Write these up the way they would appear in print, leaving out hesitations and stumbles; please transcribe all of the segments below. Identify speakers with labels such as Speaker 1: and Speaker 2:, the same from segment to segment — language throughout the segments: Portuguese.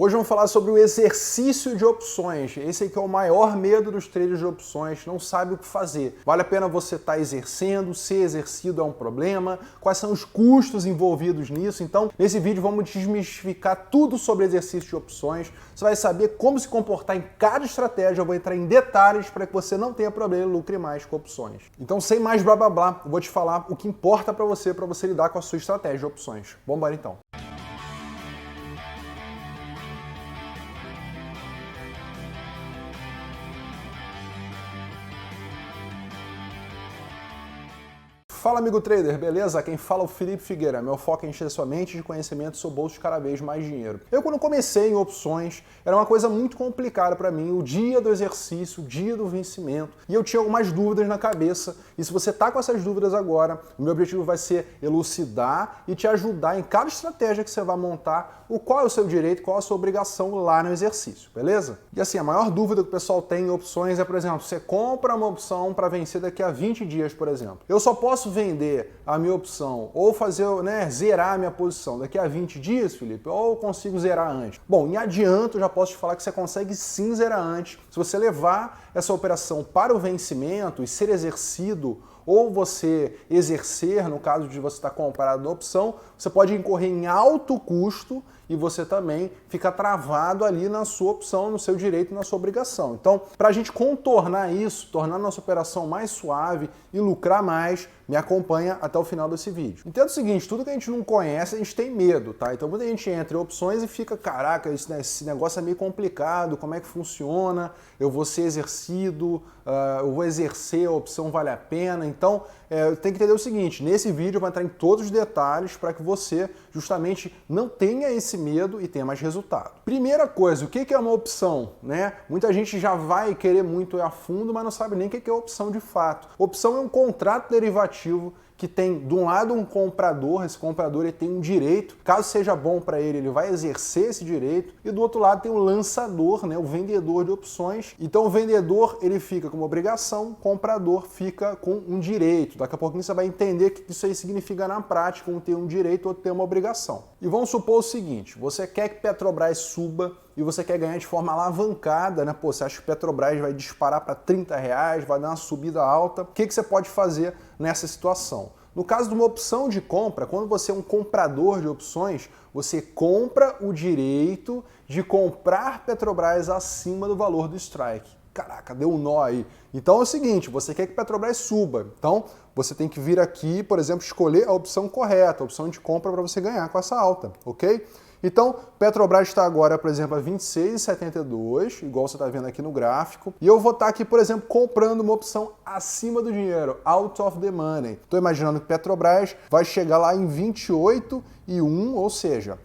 Speaker 1: Hoje vamos falar sobre o exercício de opções. Esse aqui é o maior medo dos traders de opções, não sabe o que fazer. Vale a pena você estar exercendo, ser exercido é um problema, quais são os custos envolvidos nisso. Então, nesse vídeo vamos desmistificar tudo sobre exercício de opções. Você vai saber como se comportar em cada estratégia, eu vou entrar em detalhes para que você não tenha problema e lucre mais com opções. Então, sem mais blá blá blá, eu vou te falar o que importa para você lidar com a sua estratégia de opções. Vamos embora então. Fala, amigo trader, beleza? Quem fala é o Felipe Figueira. Meu foco é encher sua mente de conhecimento e seu bolso de cada vez mais dinheiro. Eu, quando comecei em opções, era uma coisa muito complicada para mim, o dia do exercício, o dia do vencimento, e eu tinha algumas dúvidas na cabeça. E se você tá com essas dúvidas agora, o meu objetivo vai ser elucidar e te ajudar em cada estratégia que você vai montar, qual é o seu direito, qual é a sua obrigação lá no exercício, beleza? E assim, a maior dúvida que o pessoal tem em opções é, por exemplo, você compra uma opção para vencer daqui a 20 dias, por exemplo. Eu só posso vender a minha opção ou fazer, zerar a minha posição daqui a 20 dias, Felipe, ou eu consigo zerar antes? Bom, em adianto, eu já posso te falar que você consegue sim zerar antes. Se você levar essa operação para o vencimento e ser exercido, ou você exercer, no caso de você estar comprado na opção, você pode incorrer em alto custo e você também fica travado ali na sua opção, no seu direito, na sua obrigação. Então, para a gente contornar isso, tornar a nossa operação mais suave e lucrar mais, me acompanha até o final desse vídeo. Entenda o seguinte, tudo que a gente não conhece, a gente tem medo, tá? Então muita gente entra em opções e fica, caraca, esse negócio é meio complicado, como é que funciona? Eu vou ser exercido, eu vou exercer, a opção vale a pena? Então, tem que entender o seguinte, nesse vídeo eu vou entrar em todos os detalhes para que você justamente não tenha esse medo e tenha mais resultado. Primeira coisa, o que é uma opção, né? Muita gente já vai querer muito ir a fundo, mas não sabe nem o que é opção de fato. Opção é um contrato derivativo que tem, de um lado, um comprador, esse comprador ele tem um direito, caso seja bom para ele, ele vai exercer esse direito, e do outro lado tem o lançador, né, o vendedor de opções. Então o vendedor ele fica com uma obrigação, o comprador fica com um direito. Daqui a pouquinho você vai entender o que isso aí significa na prática, um ter um direito, outro ter uma obrigação. E vamos supor o seguinte, você quer que Petrobras suba e você quer ganhar de forma alavancada, né? Pô, você acha que o Petrobras vai disparar para R$30, vai dar uma subida alta. O que você pode fazer nessa situação? No caso de uma opção de compra, quando você é um comprador de opções, você compra o direito de comprar Petrobras acima do valor do strike. Caraca, deu um nó aí. Então é o seguinte, você quer que Petrobras suba. Então você tem que vir aqui, por exemplo, escolher a opção correta, a opção de compra para você ganhar com essa alta, ok? Então, Petrobras está agora, por exemplo, a R$ 26,72, igual você está vendo aqui no gráfico. E eu vou estar aqui, por exemplo, comprando uma opção acima do dinheiro, out of the money. Estou imaginando que Petrobras vai chegar lá em 28,1, ou seja,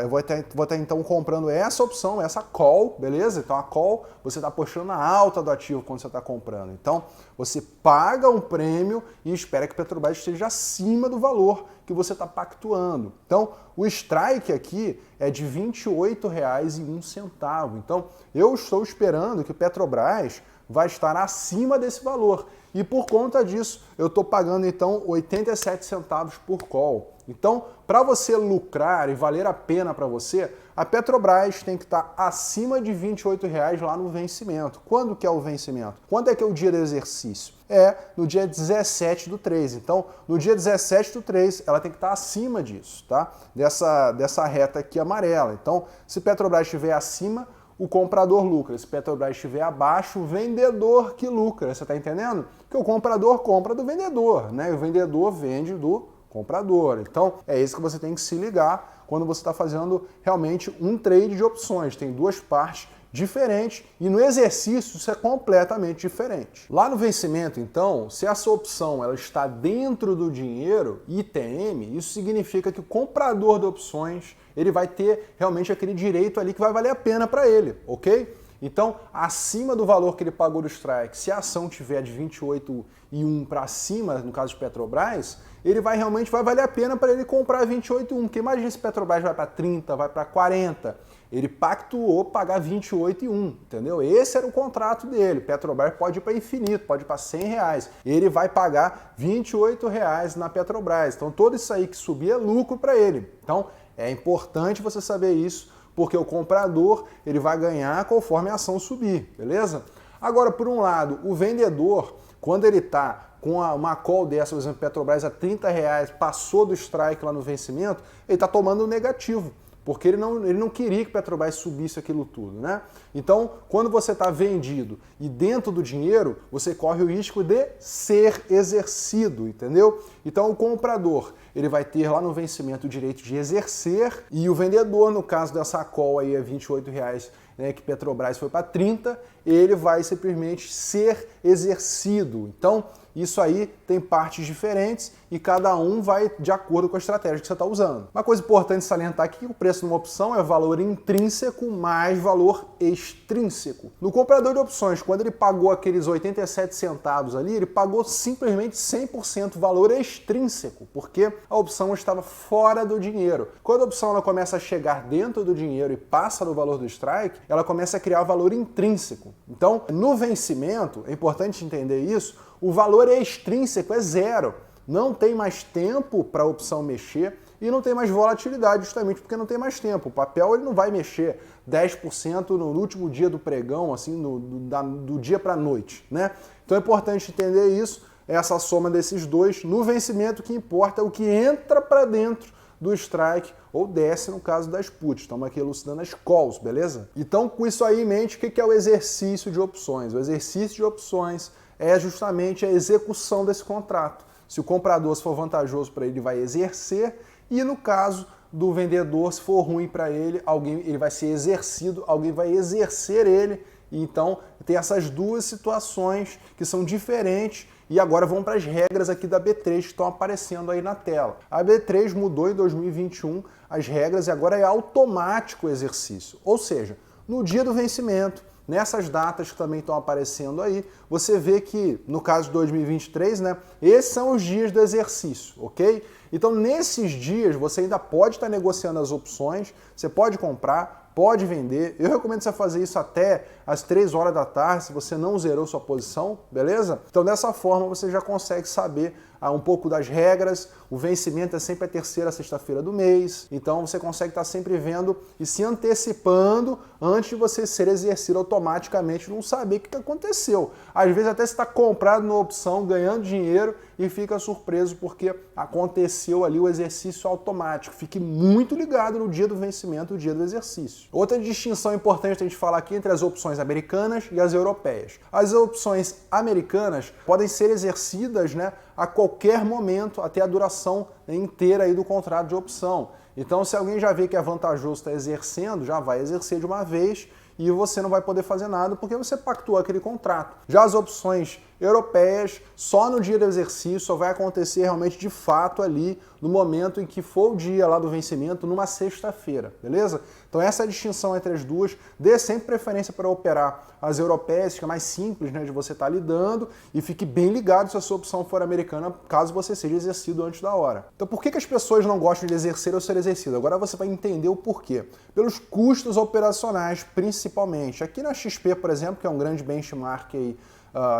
Speaker 1: eu vou estar então comprando essa opção, essa call, beleza? Então a call, você está apostando a alta do ativo quando você está comprando. Então você paga um prêmio e espera que a Petrobras esteja acima do valor que você está pactuando. Então o strike aqui é de R$ 28,01. Então eu estou esperando que Petrobras vai estar acima desse valor. E por conta disso, eu estou pagando então 87 centavos por call. Então, para você lucrar e valer a pena para você, a Petrobras tem que estar acima de R$ 28 lá no vencimento. Quando que é o vencimento? Quando é que é o dia do exercício? É no dia 17/3. Então, no dia 17/3, ela tem que estar acima disso, tá? Dessa reta aqui amarela. Então, se Petrobras estiver acima, o comprador lucra. Se Petrobras estiver abaixo, o vendedor que lucra. Você está entendendo? Porque o comprador compra do vendedor, né? E o vendedor vende do comprador. Então, é isso que você tem que se ligar quando você está fazendo realmente um trade de opções. Tem duas partes diferentes e no exercício isso é completamente diferente. Lá no vencimento, então, se essa opção ela está dentro do dinheiro, ITM, isso significa que o comprador de opções ele vai ter realmente aquele direito ali que vai valer a pena para ele, ok? Então, acima do valor que ele pagou do strike, se a ação tiver de 28,1 para cima, no caso de Petrobras, ele vai valer a pena para ele comprar 28,1. Porque imagina se Petrobras vai para 30, vai para 40. Ele pactuou pagar 28,1, entendeu? Esse era o contrato dele. Petrobras pode ir para infinito, pode ir para R$100. Ele vai pagar R$28 na Petrobras. Então, tudo isso aí que subir é lucro para ele. Então, é importante você saber isso porque o comprador ele vai ganhar conforme a ação subir, beleza? Agora, por um lado, o vendedor, quando ele está com uma call dessa, por exemplo, Petrobras a R$30, passou do strike lá no vencimento, ele está tomando negativo, porque ele não queria que Petrobras subisse aquilo tudo, né? Então, quando você está vendido e dentro do dinheiro, você corre o risco de ser exercido, entendeu? Então, o comprador, ele vai ter lá no vencimento o direito de exercer e o vendedor, no caso dessa call aí a R$28, né, que Petrobras foi para 30, ele vai simplesmente ser exercido. Então, isso aí tem partes diferentes e cada um vai de acordo com a estratégia que você está usando. Uma coisa importante salientar aqui é que o preço de uma opção é valor intrínseco mais valor extrínseco. No comprador de opções, quando ele pagou aqueles 87 centavos ali, ele pagou simplesmente 100% valor extrínseco, porque a opção estava fora do dinheiro. Quando a opção ela começa a chegar dentro do dinheiro e passa do valor do strike, ela começa a criar valor intrínseco. Então, no vencimento, é importante entender isso, o valor extrínseco é zero. Não tem mais tempo para a opção mexer e não tem mais volatilidade, justamente porque não tem mais tempo. O papel ele não vai mexer 10% no último dia do pregão, assim, do dia para a noite, né? Então é importante entender isso, essa soma desses dois. No vencimento, o que importa é o que entra para dentro do strike ou desce no caso das puts. Estamos aqui elucidando as calls, beleza? Então, com isso aí em mente, o que é o exercício de opções? O exercício de opções é justamente a execução desse contrato. Se o comprador for vantajoso para ele, vai exercer, e no caso do vendedor, se for ruim para ele, ele vai ser exercido, alguém vai exercer ele. Então, tem essas duas situações que são diferentes. E agora vamos para as regras aqui da B3 que estão aparecendo aí na tela. A B3 mudou em 2021 as regras e agora é automático o exercício. Ou seja, no dia do vencimento, nessas datas que também estão aparecendo aí, você vê que, no caso de 2023, né, esses são os dias do exercício, ok? Então, nesses dias, você ainda pode estar negociando as opções, você pode comprar, pode vender. Eu recomendo você fazer isso até às 3 horas da tarde, se você não zerou sua posição, beleza? Então, dessa forma, você já consegue saber um pouco das regras. O vencimento é sempre a terceira sexta-feira do mês, então você consegue estar sempre vendo e se antecipando antes de você ser exercido automaticamente, não saber o que aconteceu. Às vezes até você está comprado numa opção, ganhando dinheiro e fica surpreso porque aconteceu ali o exercício automático. Fique muito ligado no dia do vencimento e o dia do exercício. Outra distinção importante a gente falar aqui entre as opções americanas e as europeias. As opções americanas podem ser exercidas, né, a qualquer momento, até a duração inteira aí do contrato de opção. Então, se alguém já vê que é vantajoso estar exercendo, já vai exercer de uma vez e você não vai poder fazer nada porque você pactuou aquele contrato. Já as opções europeias, só no dia do exercício, só vai acontecer realmente de fato ali no momento em que for o dia lá do vencimento, numa sexta-feira, beleza? Então essa é a distinção entre as duas. Dê sempre preferência para operar as europeias, que é mais simples, né, de você estar lidando, e fique bem ligado se a sua opção for americana, caso você seja exercido antes da hora. Então por que as pessoas não gostam de exercer ou ser exercido? Agora você vai entender o porquê. Pelos custos operacionais, principalmente. Aqui na XP, por exemplo, que é um grande benchmark aí,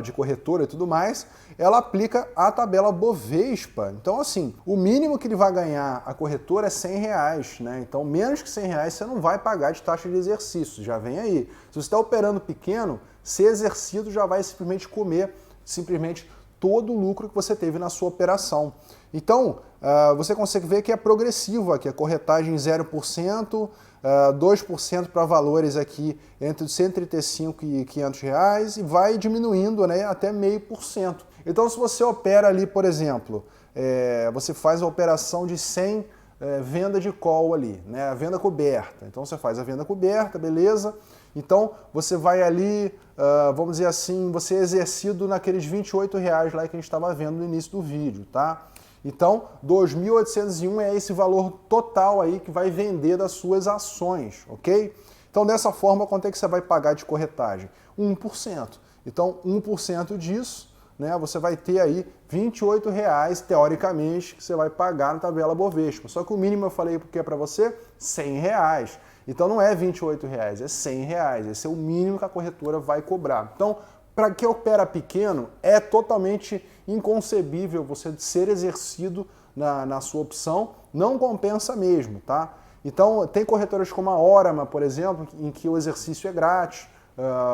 Speaker 1: de corretora e tudo mais, ela aplica a tabela Bovespa. Então, assim, o mínimo que ele vai ganhar a corretora é R$100, né? Então, menos que R$100 você não vai pagar de taxa de exercício, já vem aí. Se você está operando pequeno, ser exercido já vai simplesmente comer todo o lucro que você teve na sua operação. Então, você consegue ver que é progressivo aqui, a corretagem 0%, 2% para valores aqui entre R$135 e R$500 e vai diminuindo, né, até 0,5%. Então, se você opera ali, por exemplo, você faz a operação de 100 venda de call ali, né, a venda coberta. Então, você faz a venda coberta, beleza? Então, você vai ali, vamos dizer assim, você é exercido naqueles R$28 lá que a gente estava vendo no início do vídeo, tá? Então, 2.801 é esse valor total aí que vai vender das suas ações, ok? Então, dessa forma, quanto é que você vai pagar de corretagem? 1%. Então, 1% disso, né, você vai ter aí R$28, teoricamente, que você vai pagar na tabela Bovespa. Só que o mínimo eu falei porque é para você R$100. Então, não é R$28, é R$100. Esse é o mínimo que a corretora vai cobrar. Então, para quem opera pequeno, é totalmente inconcebível você ser exercido na sua opção, não compensa mesmo, tá? Então, tem corretoras como a Orama, por exemplo, em que o exercício é grátis,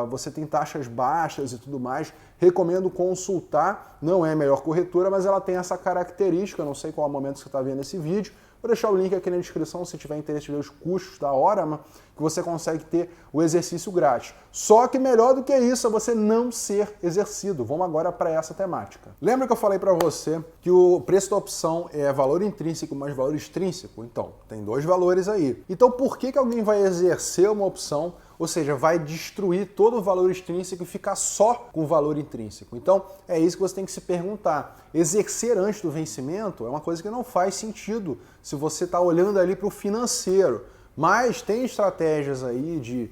Speaker 1: você tem taxas baixas e tudo mais. Recomendo consultar, não é a melhor corretora, mas ela tem essa característica, não sei qual é o momento que você está vendo esse vídeo. Vou deixar o link aqui na descrição se tiver interesse em ver os custos da Orama, que você consegue ter o exercício grátis. Só que melhor do que isso é você não ser exercido. Vamos agora para essa temática. Lembra que eu falei para você que o preço da opção é valor intrínseco mais valor extrínseco? Então, tem dois valores aí. Então, por que alguém vai exercer uma opção, ou seja, vai destruir todo o valor extrínseco e ficar só com o valor intrínseco? Então, é isso que você tem que se perguntar. Exercer antes do vencimento é uma coisa que não faz sentido se você está olhando ali para o financeiro. Mas tem estratégias aí de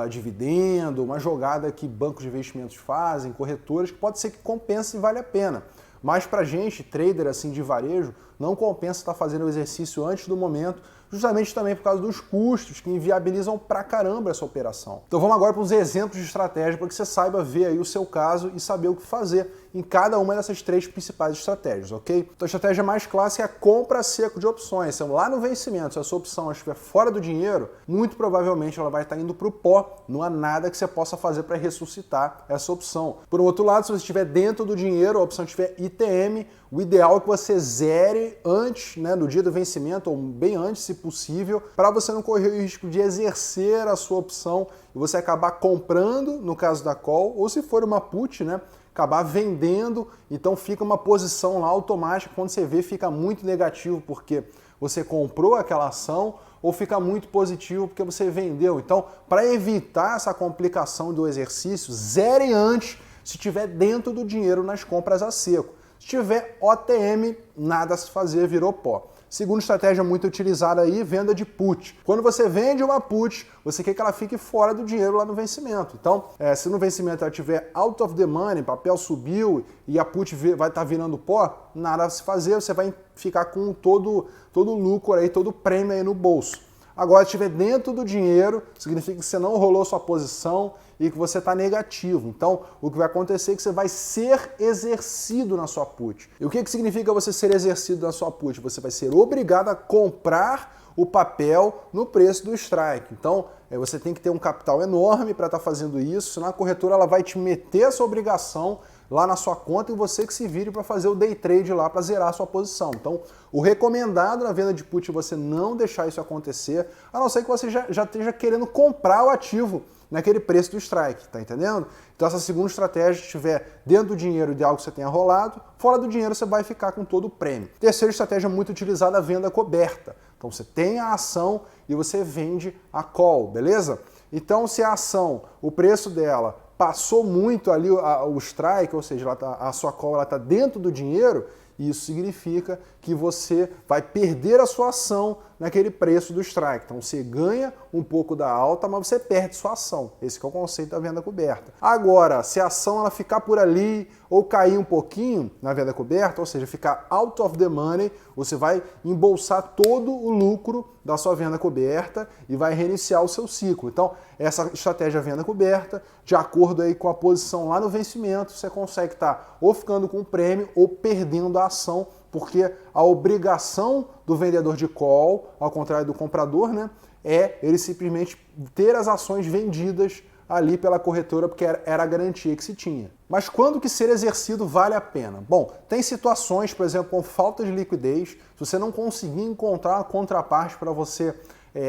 Speaker 1: dividendo, uma jogada que bancos de investimentos fazem, corretoras, que pode ser que compense e vale a pena. Mas para gente, trader assim de varejo, não compensa estar fazendo o exercício antes do momento, justamente também por causa dos custos que inviabilizam pra caramba essa operação. Então vamos agora para uns exemplos de estratégia para que você saiba ver aí o seu caso e saber o que fazer em cada uma dessas três principais estratégias, ok? Então a estratégia mais clássica é a compra a seco de opções. Então lá no vencimento, se a sua opção estiver fora do dinheiro, muito provavelmente ela vai estar indo para o pó. Não há nada que você possa fazer para ressuscitar essa opção. Por outro lado, se você estiver dentro do dinheiro, a opção estiver ITM, o ideal é que você zere antes, né, no dia do vencimento, ou bem antes, se possível, para você não correr o risco de exercer a sua opção e você acabar comprando, no caso da call, ou se for uma put, né, acabar vendendo, então fica uma posição lá automática, quando você vê fica muito negativo porque você comprou aquela ação, ou fica muito positivo porque você vendeu. Então, para evitar essa complicação do exercício, zere antes se estiver dentro do dinheiro nas compras a seco. Se tiver OTM, nada a se fazer, virou pó. Segunda estratégia muito utilizada aí, venda de put. Quando você vende uma put, você quer que ela fique fora do dinheiro lá no vencimento. Então, se no vencimento ela tiver out of the money, papel subiu e a put vai estar virando pó, nada a se fazer, você vai ficar com todo o lucro aí, todo o prêmio aí no bolso. Agora, se estiver dentro do dinheiro, significa que você não rolou sua posição e que você está negativo. Então, o que vai acontecer é que você vai ser exercido na sua put. E o que significa você ser exercido na sua put? Você vai ser obrigado a comprar o papel no preço do strike. Então, você tem que ter um capital enorme para estar fazendo isso, senão a corretora ela vai te meter essa obrigação lá na sua conta e você que se vire para fazer o day trade lá para zerar a sua posição. Então, o recomendado na venda de put é você não deixar isso acontecer, a não ser que você já esteja querendo comprar o ativo naquele preço do strike, tá entendendo? Então essa segunda estratégia estiver dentro do dinheiro de algo que você tenha rolado, fora do dinheiro você vai ficar com todo o prêmio. Terceira estratégia muito utilizada, a venda coberta. Então você tem a ação e você vende a call, beleza? Então se a ação, o preço dela passou muito ali o strike, ou seja, a sua call está dentro do dinheiro, isso significa que você vai perder a sua ação naquele preço do strike. Então você ganha um pouco da alta, mas você perde sua ação. Esse que é o conceito da venda coberta. Agora, se a ação ela ficar por ali ou cair um pouquinho na venda coberta, ou seja, ficar out of the money, você vai embolsar todo o lucro da sua venda coberta e vai reiniciar o seu ciclo. Então, essa estratégia venda coberta, de acordo aí com a posição lá no vencimento, você consegue estar ou ficando com o prêmio ou perdendo a ação, porque a obrigação do vendedor de call, ao contrário do comprador, né, é ele simplesmente ter as ações vendidas ali pela corretora, porque era a garantia que se tinha. Mas quando que ser exercido vale a pena? Bom, tem situações, por exemplo, com falta de liquidez, se você não conseguir encontrar uma contraparte para você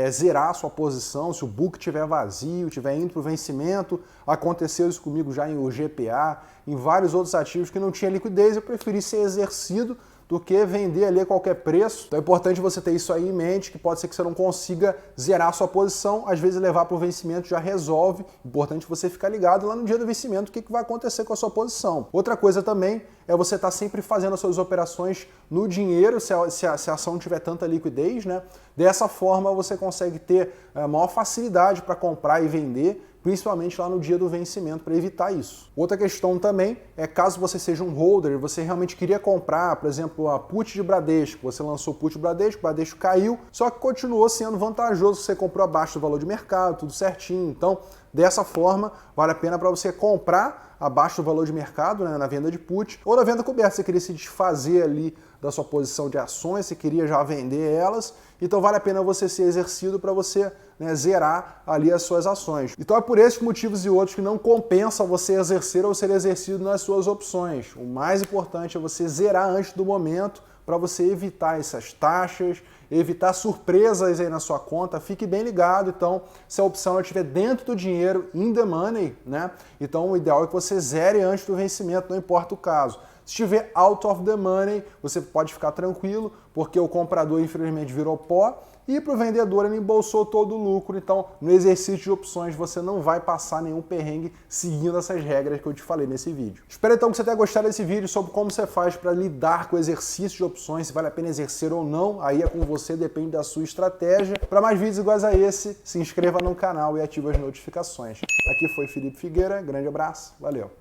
Speaker 1: zerar a sua posição, se o book estiver vazio, estiver indo para o vencimento, aconteceu isso comigo já em GPA, em vários outros ativos que não tinha liquidez, eu preferi ser exercido do que vender ali a qualquer preço. Então é importante você ter isso aí em mente, que pode ser que você não consiga zerar a sua posição, às vezes levar para o vencimento já resolve. Importante você ficar ligado lá no dia do vencimento, o que vai acontecer com a sua posição. Outra coisa também é você estar sempre fazendo as suas operações no dinheiro, se a ação não tiver tanta liquidez, né? Dessa forma você consegue ter maior facilidade para comprar e vender, principalmente lá no dia do vencimento, para evitar isso. Outra questão também é caso você seja um holder e você realmente queria comprar, por exemplo, a put de Bradesco, você lançou put de Bradesco, o Bradesco caiu, só que continuou sendo vantajoso, você comprou abaixo do valor de mercado, tudo certinho. Então, dessa forma, vale a pena para você comprar abaixo do valor de mercado, né, na venda de put, ou na venda coberta, você queria se desfazer ali da sua posição de ações, você queria já vender elas, então vale a pena você ser exercido para você, né, zerar ali as suas ações. Então é por esses motivos e outros que não compensa você exercer ou ser exercido nas suas opções. O mais importante é você zerar antes do momento para você evitar essas taxas, evitar surpresas aí na sua conta. Fique bem ligado, então, se a opção estiver dentro do dinheiro, in the money, né? Então o ideal é que você zere antes do vencimento, não importa o caso. Se estiver out of the money, você pode ficar tranquilo, porque o comprador infelizmente virou pó e para o vendedor ele embolsou todo o lucro. Então, no exercício de opções, você não vai passar nenhum perrengue seguindo essas regras que eu te falei nesse vídeo. Espero então que você tenha gostado desse vídeo sobre como você faz para lidar com o exercício de opções, se vale a pena exercer ou não. Aí é com você, depende da sua estratégia. Para mais vídeos iguais a esse, se inscreva no canal e ative as notificações. Aqui foi Felipe Figueira, grande abraço, valeu!